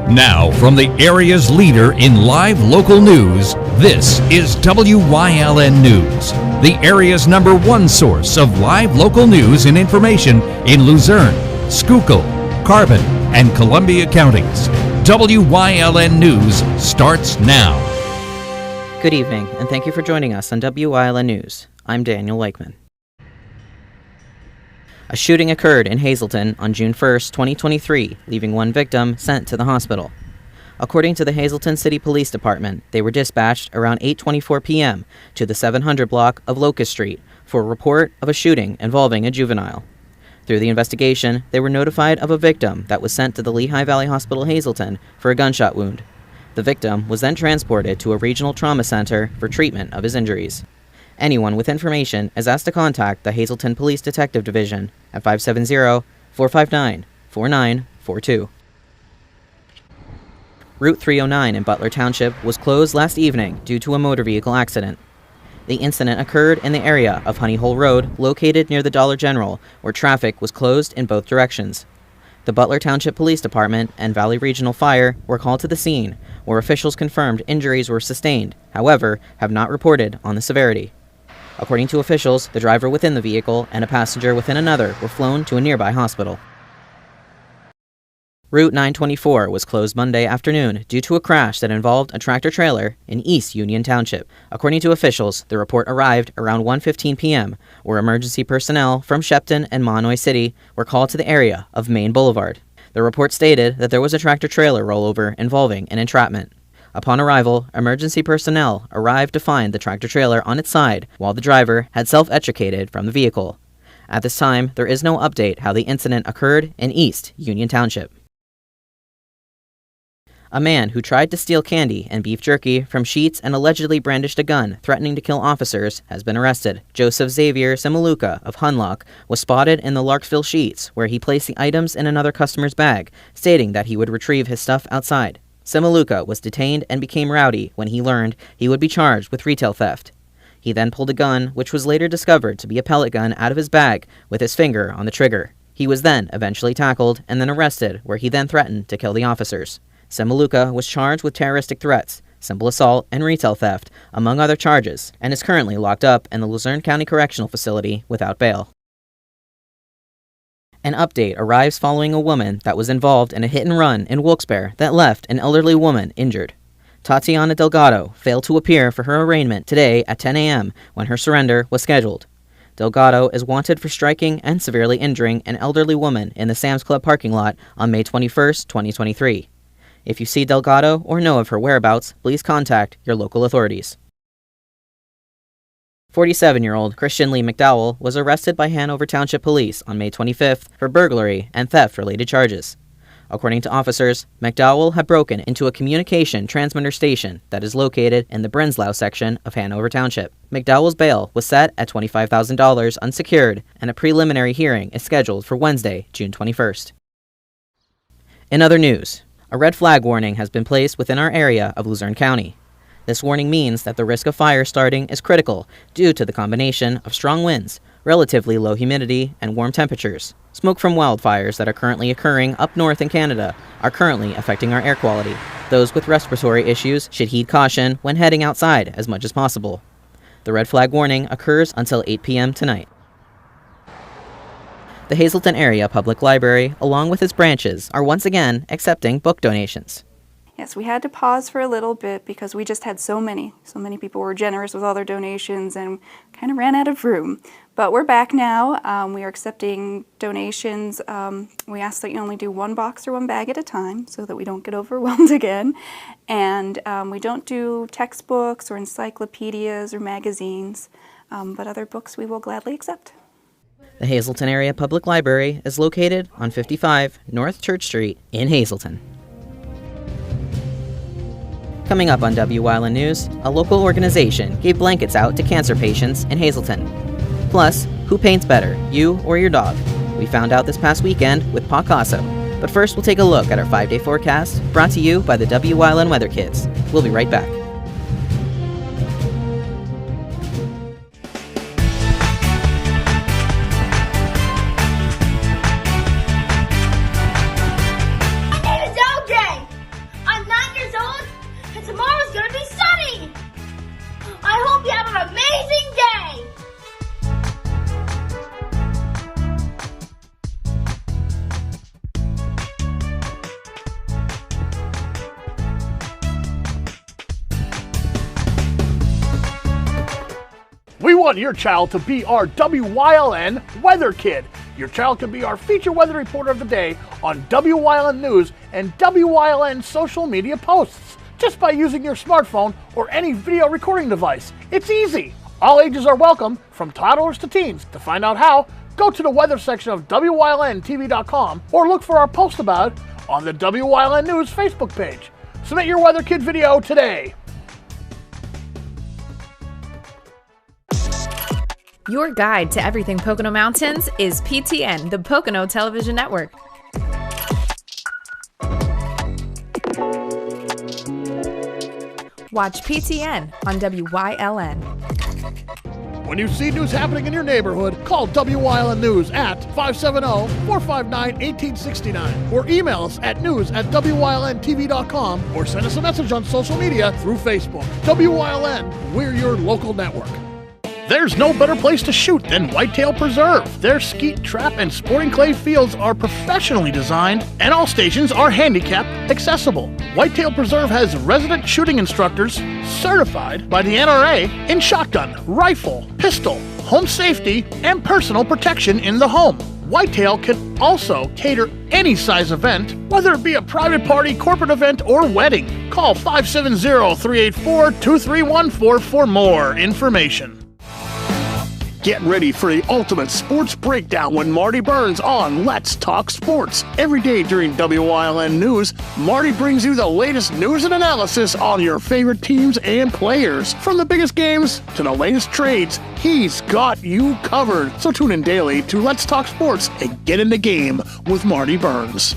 Now, from the area's leader in live local news, this is Wyln News, the area's #1 source of live local news and information in Luzerne, Schuylkill, Carbon, and Columbia counties. Wyln News starts now. Good evening, and thank you for joining us on Wyln News. I'm Daniel Lakeman. A shooting occurred in Hazleton on June 1st, 2023, leaving one victim sent to the hospital. According to the Hazleton City Police Department, they were dispatched around 8:24 p.m. to the 700 block of Locust Street for a report of a shooting involving a juvenile. Through the investigation, they were notified of a victim that was sent to the Lehigh Valley Hospital Hazleton for a gunshot wound. The victim was then transported to a regional trauma center for treatment of his injuries. Anyone with information is asked to contact the Hazleton Police Detective Division at 570-459-4942. Route 309 in Butler Township was closed last evening due to a motor vehicle accident. The incident occurred in the area of Honey Hole Road, located near the Dollar General, where traffic was closed in both directions. The Butler Township Police Department and Valley Regional Fire were called to the scene, where officials confirmed injuries were sustained, however, have not reported on the severity. According to officials, the driver within the vehicle and a passenger within another were flown to a nearby hospital. Route 924 was closed Monday afternoon due to a crash that involved a tractor-trailer in East Union Township. According to officials, the report arrived around 1:15 p.m., where emergency personnel from Shepton and Monoy City were called to the area of Main Boulevard. The report stated that there was a tractor-trailer rollover involving an entrapment. Upon arrival, emergency personnel arrived to find the tractor-trailer on its side while the driver had self-extricated from the vehicle. At this time, there is no update how the incident occurred in East Union Township. A man who tried to steal candy and beef jerky from Sheetz and allegedly brandished a gun threatening to kill officers has been arrested. Joseph Xavier Simaluka of Hunlock was spotted in the Larksville Sheetz, where he placed the items in another customer's bag, stating that he would retrieve his stuff outside. Simaluka was detained and became rowdy when he learned he would be charged with retail theft. He then pulled a gun, which was later discovered to be a pellet gun, out of his bag with his finger on the trigger. He was then eventually tackled and then arrested, where he then threatened to kill the officers. Simaluka was charged with terroristic threats, simple assault, and retail theft, among other charges, and is currently locked up in the Luzerne County Correctional Facility without bail. An update arrives following a woman that was involved in a hit-and-run in Wilkes-Barre that left an elderly woman injured. Tatiana Delgado failed to appear for her arraignment today at 10 a.m. when her surrender was scheduled. Delgado is wanted for striking and severely injuring an elderly woman in the Sam's Club parking lot on May 21, 2023. If you see Delgado or know of her whereabouts, please contact your local authorities. 47-year-old Christian Lee McDowell was arrested by Hanover Township Police on May 25th for burglary and theft-related charges. According to officers, McDowell had broken into a communication transmitter station that is located in the Brenslaw section of Hanover Township. McDowell's bail was set at $25,000 unsecured, and a preliminary hearing is scheduled for Wednesday, June 21st. In other news, a red flag warning has been placed within our area of Luzerne County. This warning means that the risk of fire starting is critical due to the combination of strong winds, relatively low humidity, and warm temperatures. Smoke from wildfires that are currently occurring up north in Canada are currently affecting our air quality. Those with respiratory issues should heed caution when heading outside as much as possible. The red flag warning occurs until 8 p.m. tonight. The Hazleton Area Public Library, along with its branches, are once again accepting book donations. Yes, we had to pause for a little bit because we just had so many people were generous with all their donations and kind of ran out of room. But we're back now. We are accepting donations. We ask that you only do one box or one bag at a time so that we don't get overwhelmed again. And we don't do textbooks or encyclopedias or magazines, but other books we will gladly accept. The Hazleton Area Public Library is located on 55 North Church Street in Hazleton. Coming up on Wyln News, a local organization gave blankets out to cancer patients in Hazleton. Plus, who paints better, you or your dog? We found out this past weekend with Picasso. But first, we'll take a look at our 5-day forecast, brought to you by the Wyln Weather Kids. We'll be right back. want your child to be our WYLN Weather Kid. Your child can be our feature weather reporter of the day on WYLN News and WYLN social media posts, just by using your smartphone or any video recording device. It's easy. All ages are welcome, from toddlers to teens. To find out how, go to the weather section of WYLNTV.com or look for our post about it on the WYLN News Facebook page. Submit your Weather Kid video today. Your guide to everything Pocono Mountains is PTN, the Pocono Television Network. Watch PTN on WYLN. When you see news happening in your neighborhood, call WYLN News at 570-459-1869 or email us at news@WYLNTV.com or send us a message on social media through Facebook. WYLN, we're your local network. There's no better place to shoot than Whitetail Preserve. Their skeet, trap, and sporting clay fields are professionally designed, and all stations are handicap accessible. Whitetail Preserve has resident shooting instructors certified by the NRA in shotgun, rifle, pistol, home safety, and personal protection in the home. Whitetail can also cater any size event, whether it be a private party, corporate event, or wedding. Call 570-384-2314 for more information. Get ready for the ultimate sports breakdown with Marty Burns on Let's Talk Sports. Every day during WYLN News, Marty brings you the latest news and analysis on your favorite teams and players. From the biggest games to the latest trades, he's got you covered. So tune in daily to Let's Talk Sports and get in the game with Marty Burns.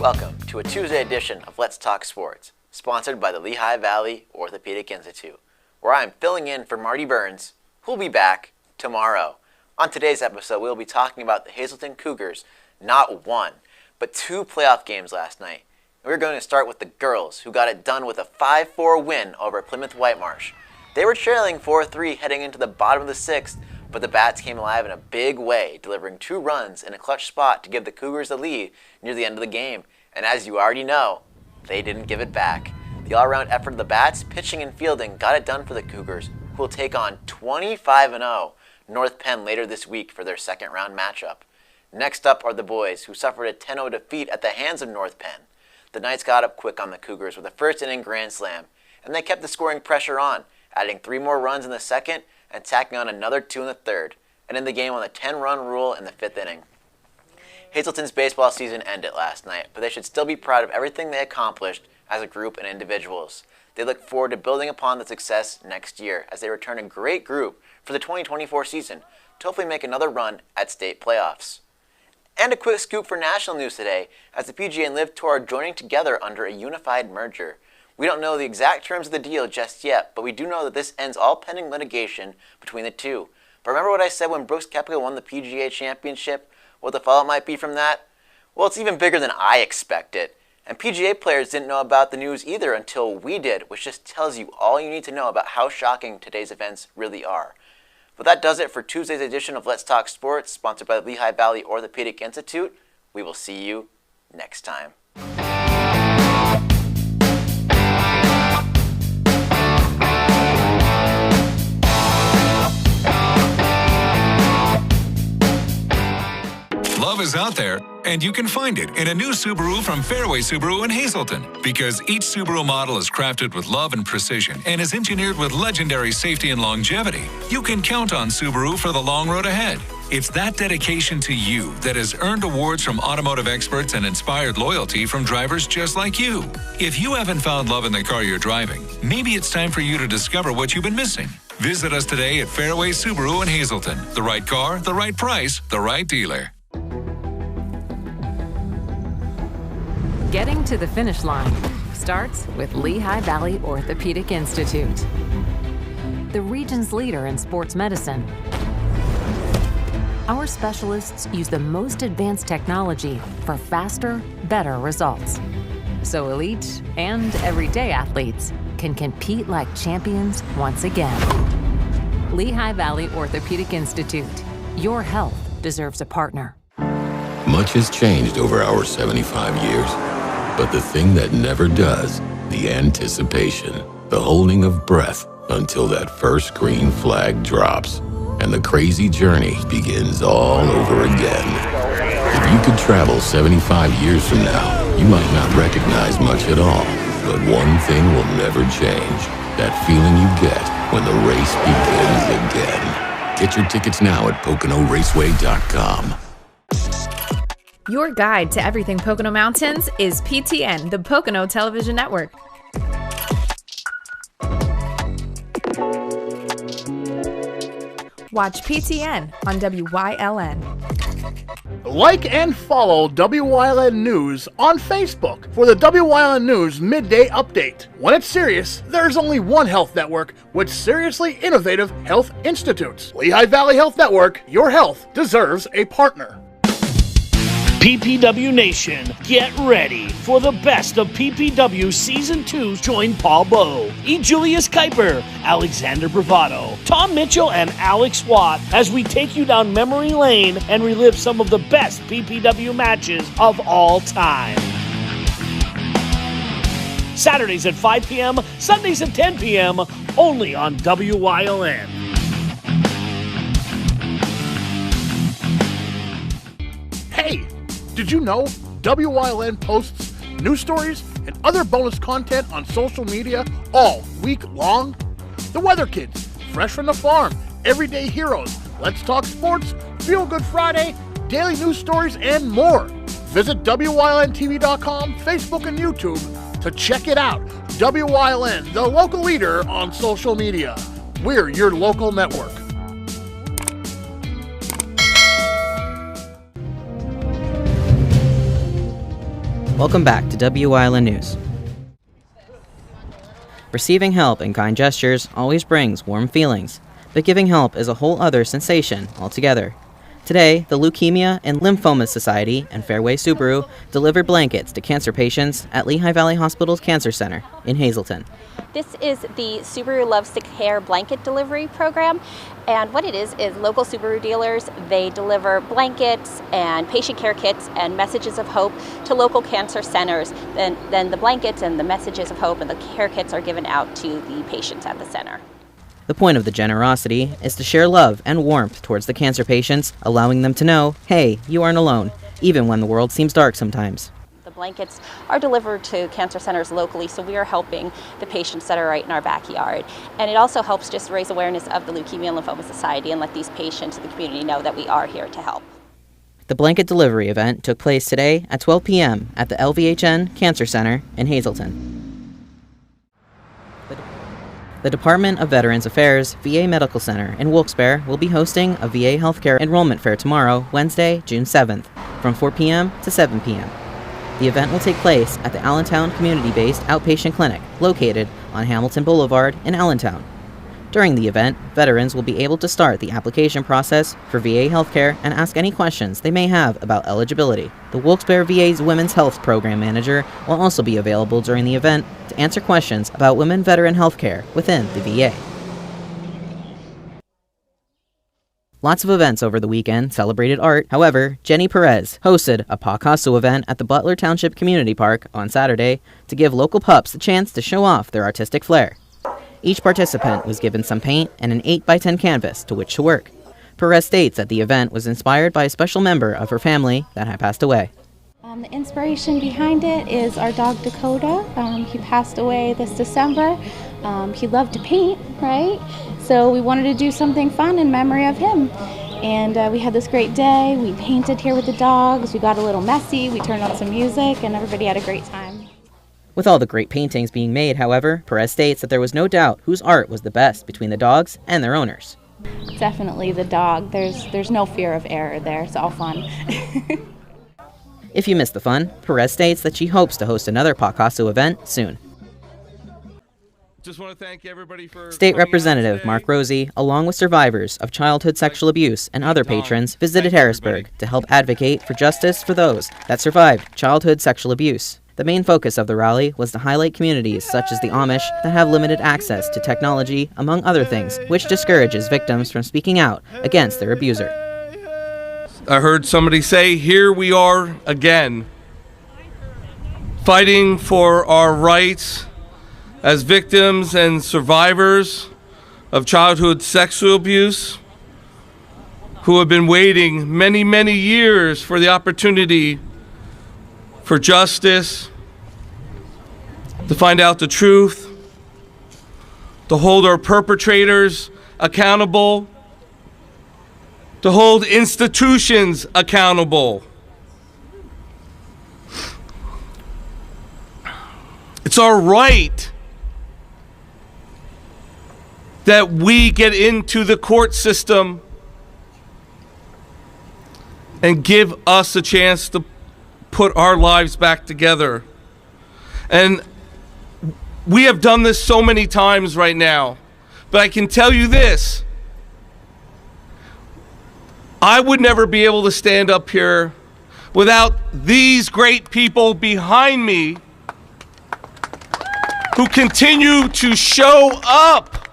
Welcome to a Tuesday edition of Let's Talk Sports, sponsored by the Lehigh Valley Orthopedic Institute, where I am filling in for Marty Burns, who will be back tomorrow. On today's episode, we'll be talking about the Hazleton Cougars' not one, but two playoff games last night. And we're going to start with the girls, who got it done with a 5-4 win over Plymouth Whitemarsh. They were trailing 4-3 heading into the bottom of the sixth, but the Bats came alive in a big way, delivering 2 runs in a clutch spot to give the Cougars the lead near the end of the game. And as you already know, they didn't give it back. The all-around effort of the Bats, pitching and fielding, got it done for the Cougars, who will take on 25-0 North Penn later this week for their second-round matchup. Next up are the boys, who suffered a 10-0 defeat at the hands of North Penn. The Knights got up quick on the Cougars with a first-inning grand slam, and they kept the scoring pressure on, adding 3 more runs in the second and tacking on another 2 in the third, and in the game on the 10-run rule in the 5th inning. Hazleton's baseball season ended last night, but they should still be proud of everything they accomplished as a group and individuals. They look forward to building upon the success next year as they return a great group for the 2024 season to hopefully make another run at state playoffs. And a quick scoop for national news today, as the PGA and LIV Tour are joining together under a unified merger. We don't know the exact terms of the deal just yet, but we do know that this ends all pending litigation between the two. But remember what I said when Brooks Koepka won the PGA Championship? What the fallout might be from that? Well, it's even bigger than I expected. And PGA players didn't know about the news either until we did, which just tells you all you need to know about how shocking today's events really are. But that does it for Tuesday's edition of Let's Talk Sports, sponsored by the Lehigh Valley Orthopedic Institute. We will see you next time. Love is out there, and you can find it in a new Subaru from Fairway Subaru in Hazleton. Because each Subaru model is crafted with love and precision and is engineered with legendary safety and longevity, you can count on Subaru for the long road ahead. It's that dedication to you that has earned awards from automotive experts and inspired loyalty from drivers just like you. If you haven't found love in the car you're driving, maybe it's time for you to discover what you've been missing. Visit us today at Fairway Subaru in Hazleton. The right car, the right price, the right dealer. Getting to the finish line starts with Lehigh Valley Orthopedic Institute, the region's leader in sports medicine. Our specialists use the most advanced technology for faster, better results. So elite and everyday athletes can compete like champions once again. Lehigh Valley Orthopedic Institute. Your health deserves a partner. Much has changed over our 75 years, but the thing that never does, the anticipation, the holding of breath until that first green flag drops and the crazy journey begins all over again. If you could travel 75 years from now, you might not recognize much at all, but one thing will never change, that feeling you get when the race begins again. Get your tickets now at PoconoRaceway.com. Your guide to everything Pocono Mountains is PTN, the Pocono Television Network. Watch PTN on WYLN. Like and follow WYLN News on Facebook for the WYLN News Midday Update. When it's serious, there's only one health network with seriously innovative health institutes. Lehigh Valley Health Network, your health deserves a partner. PPW Nation, get ready for the best of PPW Season 2. Join Paul Bowe, E. Julius Kuiper, Alexander Bravado, Tom Mitchell, and Alex Watt as we take you down memory lane and relive some of the best PPW matches of all time. Saturdays at 5 p.m., Sundays at 10 p.m., only on WYLN. Hey! Did you know WYLN posts news stories and other bonus content on social media all week long? The Weather Kids, Fresh from the Farm, Everyday Heroes, Let's Talk Sports, Feel Good Friday, daily news stories, and more. Visit WYLNTV.com, Facebook, and YouTube to check it out. WYLN, the local leader on social media. We're your local network. Welcome back to WYLN News. Receiving help and kind gestures always brings warm feelings, but giving help is a whole other sensation altogether. Today, the Leukemia and Lymphoma Society and Fairway Subaru delivered blankets to cancer patients at Lehigh Valley Hospital's Cancer Center in Hazleton. This is the Subaru Loves to Care blanket delivery program, and what it is local Subaru dealers, they deliver blankets and patient care kits and messages of hope to local cancer centers. Then the blankets and the messages of hope and the care kits are given out to the patients at the center. The point of the generosity is to share love and warmth towards the cancer patients, allowing them to know, hey, you aren't alone, even when the world seems dark sometimes. The blankets are delivered to cancer centers locally, so we are helping the patients that are right in our backyard. And it also helps just raise awareness of the Leukemia and Lymphoma Society and let these patients in the community know that we are here to help. The blanket delivery event took place today at 12 p.m. at the LVHN Cancer Center in Hazleton. The Department of Veterans Affairs VA Medical Center in Wilkes-Barre will be hosting a VA healthcare enrollment fair tomorrow, Wednesday, June 7th, from 4 p.m. to 7 p.m. The event will take place at the Allentown Community-Based Outpatient Clinic, located on Hamilton Boulevard in Allentown. During the event, veterans will be able to start the application process for VA healthcare and ask any questions they may have about eligibility. The Wilkes-Barre VA's Women's Health Program Manager will also be available during the event to answer questions about women veteran healthcare within the VA. Lots of events over the weekend celebrated art. However, Jenny Perez hosted a Picasso event at the Butler Township Community Park on Saturday to give local pups the chance to show off their artistic flair. Each participant was given some paint and an 8x10 canvas to which to work. Perez states that the event was inspired by a special member of her family that had passed away. The inspiration behind it is our dog Dakota. He passed away this December. He loved to paint, right? So we wanted to do something fun in memory of him. And we had this great day. We painted here with the dogs. We got a little messy. We turned on some music, and everybody had a great time. With all the great paintings being made, however, Perez states that there was no doubt whose art was the best between the dogs and their owners. Definitely the dog. There's no fear of error there. It's all fun. If you missed the fun, Perez states that she hopes to host another Picasso event soon. Just want to thank everybody for State Representative Mark Rosie, along with survivors of childhood sexual abuse and other patrons, visited Harrisburg to help advocate for justice for those that survived childhood sexual abuse. The main focus of the rally was to highlight communities such as the Amish that have limited access to technology, among other things, which discourages victims from speaking out against their abuser. I heard somebody say, here we are again, fighting for our rights as victims and survivors of childhood sexual abuse, who have been waiting many, many years for the opportunity for justice, to find out the truth, to hold our perpetrators accountable, to hold institutions accountable. It's our right that we get into the court system and give us a chance to put our lives back together. And we have done this so many times right now, but I can tell you this, I would never be able to stand up here without these great people behind me who continue to show up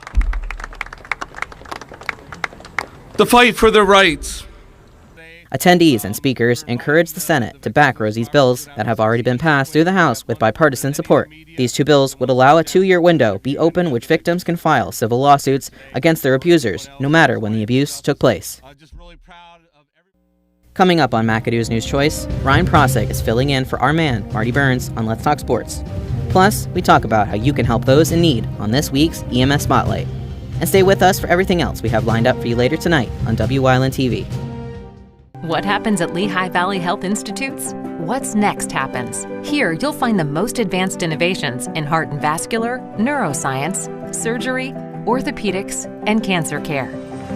to fight for their rights. Attendees and speakers encouraged the Senate to back Rosie's bills that have already been passed through the House with bipartisan support. These two bills would allow a 2-year window be open which victims can file civil lawsuits against their abusers, no matter when the abuse took place. Coming up on McAdoo's News Choice, Ryan Prosick is filling in for our man, Marty Burns, on Let's Talk Sports. Plus, we talk about how you can help those in need on this week's EMS Spotlight. And stay with us for everything else we have lined up for you later tonight on Wyln TV. What happens at Lehigh Valley Health Institutes? What's next happens. Here, you'll find the most advanced innovations in heart and vascular, neuroscience, surgery, orthopedics, and cancer care.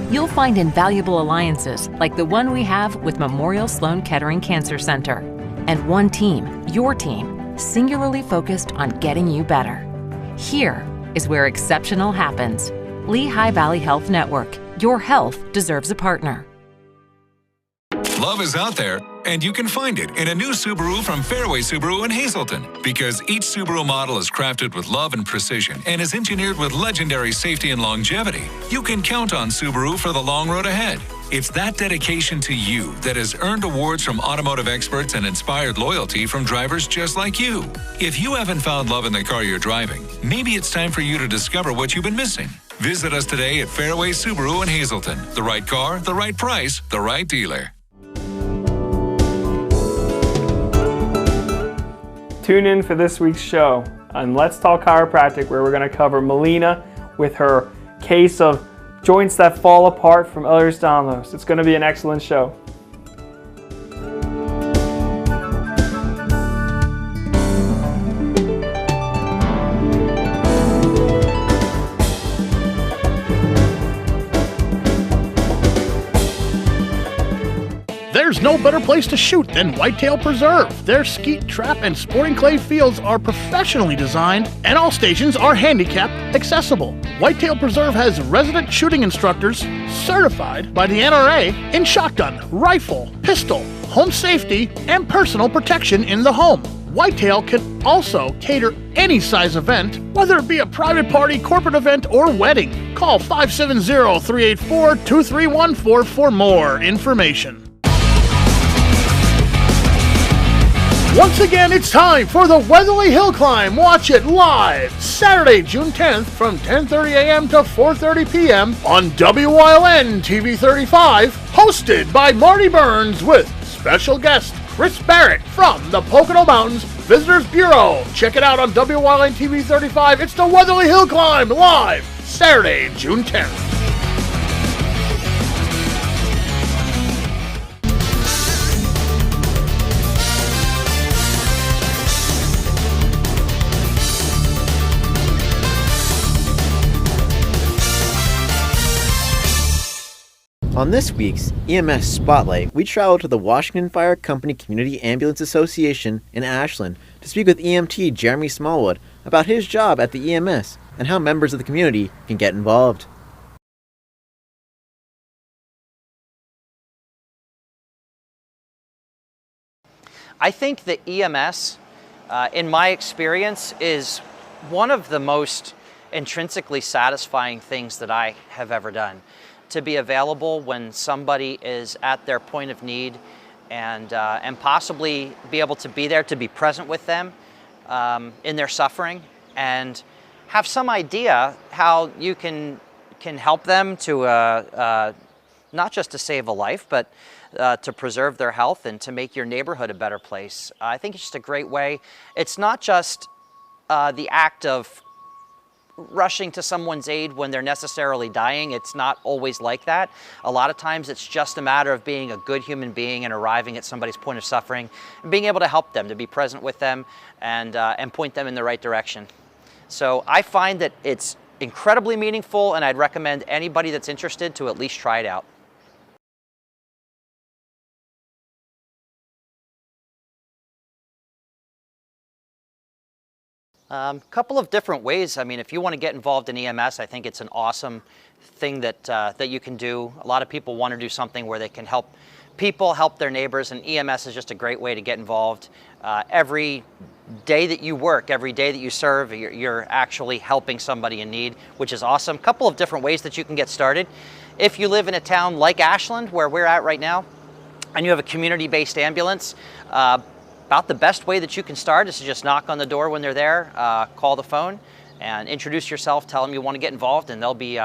You'll find invaluable alliances like the one we have with Memorial Sloan Kettering Cancer Center. And one team, your team, singularly focused on getting you better. Here is where exceptional happens. Lehigh Valley Health Network. Your health deserves a partner. Love is out there, and you can find it in a new Subaru from Fairway Subaru in Hazleton. Because each Subaru model is crafted with love and precision and is engineered with legendary safety and longevity, you can count on Subaru for the long road ahead. It's that dedication to you that has earned awards from automotive experts and inspired loyalty from drivers just like you. If you haven't found love in the car you're driving, maybe it's time for you to discover what you've been missing. Visit us today at Fairway Subaru in Hazleton. The right car, the right price, the right dealer. Tune in for this week's show on Let's Talk Chiropractic, where we're going to cover Melina with her case of joints that fall apart from Ehlers-Danlos. It's going to be an excellent show. There's no better place to shoot than Whitetail Preserve. Their skeet, trap, and sporting clay fields are professionally designed, and all stations are handicap accessible. Whitetail Preserve has resident shooting instructors certified by the NRA in shotgun, rifle, pistol, home safety, and personal protection in the home. Whitetail can also cater any size event, whether it be a private party, corporate event, or wedding. Call 570-384-2314 for more information. Once again, it's time for the Weatherly Hill Climb. Watch it live Saturday, June 10th from 10:30 a.m. to 4:30 p.m. on Wyln TV 35, hosted by Marty Burns with special guest Chris Barrett from the Pocono Mountains Visitors Bureau. Check it out on Wyln TV 35. It's the Weatherly Hill Climb live Saturday, June 10th. On this week's EMS Spotlight, we travel to the Washington Fire Company Community Ambulance Association in Ashland to speak with EMT Jeremy Smallwood about his job at the EMS and how members of the community can get involved. I think that EMS in my experience, is one of the most intrinsically satisfying things that I have ever done. To be available when somebody is at their point of need, and possibly be able to be there to be present with them in their suffering, and have some idea how you can help them to not just to save a life, but to preserve their health and to make your neighborhood a better place. I think it's just a great way. It's not just the act of rushing to someone's aid when they're necessarily dying. It's not always like that. A lot of times it's just a matter of being a good human being and arriving at somebody's point of suffering and being able to help them, to be present with them and point them in the right direction. So I find that it's incredibly meaningful, and I'd recommend anybody that's interested to at least try it out. Couple of different ways. I mean, if you want to get involved in EMS, I think it's an awesome thing that you can do. A lot of people want to do something where they can help people, help their neighbors, and EMS is just a great way to get involved. Every day that you work, every day that you serve, you're actually helping somebody in need, which is awesome. Couple of different ways that you can get started. If you live in a town like Ashland, where we're at right now, and you have a community-based ambulance, about the best way that you can start is to just knock on the door when they're there, call the phone, and introduce yourself, tell them you want to get involved, and they'll be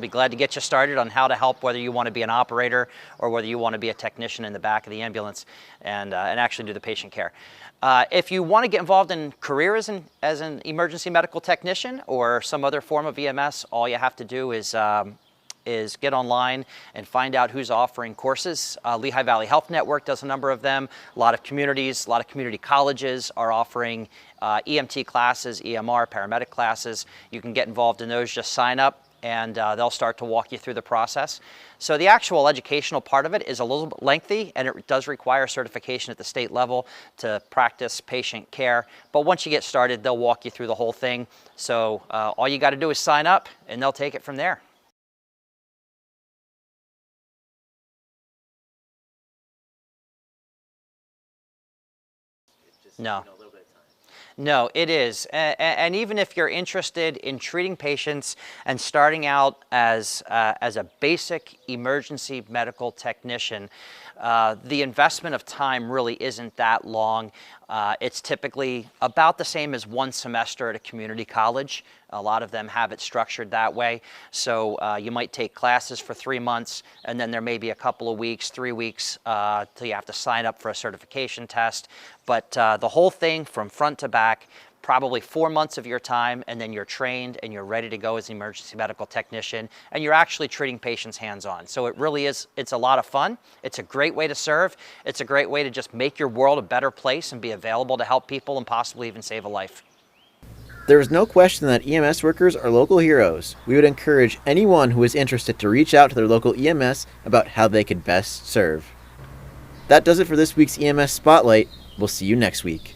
glad to get you started on how to help, whether you want to be an operator or whether you want to be a technician in the back of the ambulance and actually do the patient care. If you want to get involved in career as an emergency medical technician or some other form of EMS, all you have to do is get online and find out who's offering courses. Lehigh Valley Health Network does a number of them. A lot of communities, a lot of community colleges are offering EMT classes, EMR, paramedic classes. You can get involved in those, just sign up and they'll start to walk you through the process. So the actual educational part of it is a little bit lengthy, and it does require certification at the state level to practice patient care. But once you get started, they'll walk you through the whole thing. So all you got to do is sign up and they'll take it from there. No. No, it is. And even if you're interested in treating patients and starting out as a basic emergency medical technician, the investment of time really isn't that long. It's typically about the same as one semester at a community college. A lot of them have it structured that way. So you might take classes for 3 months, and then there may be a couple of weeks, 3 weeks, till you have to sign up for a certification test. But the whole thing from front to back, probably 4 months of your time, and then you're trained and you're ready to go as an emergency medical technician, and you're actually treating patients hands-on. So it really is, it's a lot of fun. It's a great way to serve. It's a great way to just make your world a better place and be available to help people and possibly even save a life. There is no question that EMS workers are local heroes. We would encourage anyone who is interested to reach out to their local EMS about how they could best serve. That does it for this week's EMS Spotlight. We'll see you next week.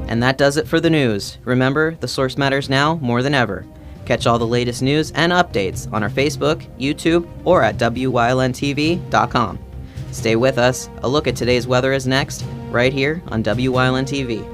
And that does it for the news. Remember, the source matters now more than ever. Catch all the latest news and updates on our Facebook, YouTube, or at WYLNTV.com. Stay with us. A look at today's weather is next, right here on WYLN TV.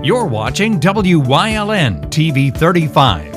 You're watching WYLN TV 35.